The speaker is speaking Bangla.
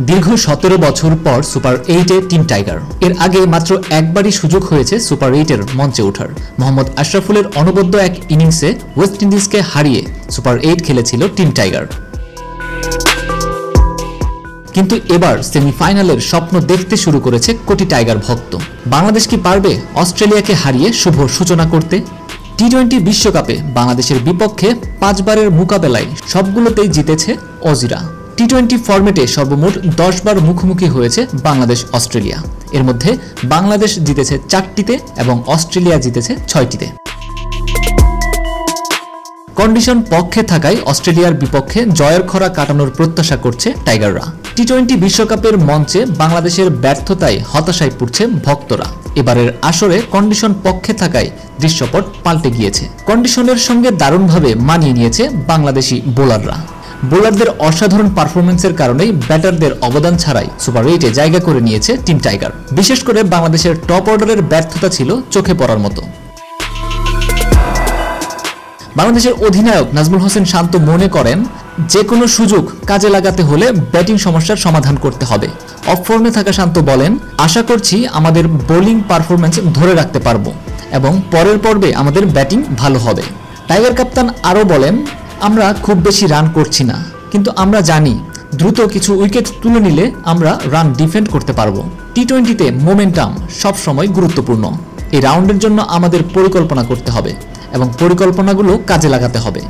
দীর্ঘ 17 বছর পর সুপার 8-এ টিম টাইগার। এর আগে মাত্র একবারই সুযোগ হয়েছে সুপার 8-এর মঞ্চে ওঠার। মোহাম্মদ আশরাফুলের অনবদ্য এক ইনিংসে ওয়েস্ট ইন্ডিজকে হারিয়ে সুপার 8 খেলেছিল টিম টাইগার। কিন্তু এবার সেমিফাইনালের স্বপ্ন দেখতে শুরু করেছে কোটি টাইগার ভক্ত। বাংলাদেশ কি পারবে অস্ট্রেলিয়াকে হারিয়ে শুভ সূচনা করতে? টি-20 বিশ্বকাপে বাংলাদেশের বিপক্ষে 5 বারের মোকাবেলায় সবগুলোতেই জিতেছে অজিরা। টি-20 ফরম্যাটে সর্বমোট 10 বার মুখোমুখি হয়েছে বাংলাদেশ অস্ট্রেলিয়া। এর মধ্যে বাংলাদেশ জিতেছে 4টিতে এবং অস্ট্রেলিয়া জিতেছে 6টিতে। কন্ডিশন পক্ষে থাকায় অস্ট্রেলিয়ার বিপক্ষে জয়ের খরা কাটানোর প্রত্যাশা করছে টাইগাররা। টি-20 বিশ্বকাপের মঞ্চে বাংলাদেশের ব্যর্থতায় হতাশায় পড়ছে ভক্তরা। এবারের আসরে কন্ডিশন পক্ষে থাকায় দৃশ্যপট পাল্টে গিয়েছে। কন্ডিশনের সঙ্গে দারুণভাবে মানিয়ে নিয়েছে বাংলাদেশি বোলাররা। বোলারদের অসাধারণ পারফরম্যান্সের কারণেই ব্যাটারদের অবদান ছাড়াই সুপার 8-এ জায়গা করে নিয়েছে টিম টাইগার। বিশেষ করে বাংলাদেশের টপ অর্ডারের ব্যর্থতা ছিল চোখে পড়ার মতো। বাংলাদেশের অধিনায়ক নাজমুল হোসেন শান্ত মনে করেন, যে কোনো সুযোগ কাজে লাগাতে হলে ব্যাটিং সমস্যার সমাধান করতে হবে। অফ ফর্মে থাকা শান্ত বলেন, আশা করছি আমাদের বোলিং পারফরম্যান্স ধরে রাখতে পারবো এবং পরের পর্বে আমাদের ব্যাটিং ভালো হবে। টাইগার কাপ্তান আরও বলেন, আমরা খুব বেশি রান করছি না, কিন্তু আমরা জানি দ্রুত কিছু উইকেট তুলে নিলে আমরা রান ডিফেন্ড করতে পারবো। টি-20-তে মোমেন্টাম সবসময় গুরুত্বপূর্ণ। এই রাউন্ডের জন্য আমাদের পরিকল্পনা করতে হবে এবং পরিকল্পনাগুলো কাজে লাগাতে হবে।